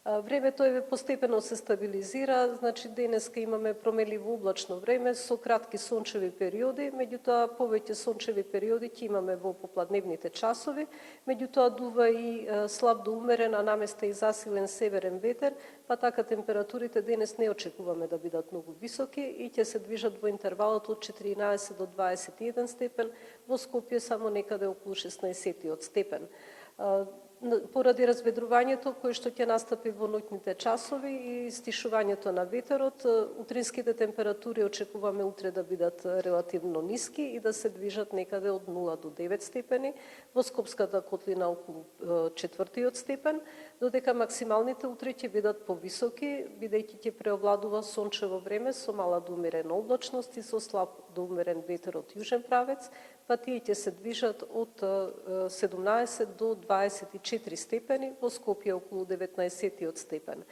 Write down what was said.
Времето постепено се стабилизира, значи денеска имаме промеливо облачно време со кратки сончеви периоди, меѓутоа повеќе сончеви периоди ќе имаме во попладневните часови, меѓутоа дува и слаб до умерен, а наместа и засилен северен ветер, па така температурите денес не очекуваме да бидат многу високи и ќе се движат во интервалот од 14 до 21 степен, во Скопје само некаде околу 16 степен. Поради разведрувањето кое што ќе настапи во ноќните часови и стишувањето на ветерот, утринските температури очекуваме утре да бидат релативно ниски и да се движат некаде од 0 до 9 степени, во Скопската котлина околу 4 степен, додека максималните утре ќе бидат повисоки, бидејќи ќе преовладува сончево време со мала до умерена облачност и со слаб до умерен ветер од јужен правец, па тие ќе се движат од 17 до 24 степени, во Скопје околу 19 степен.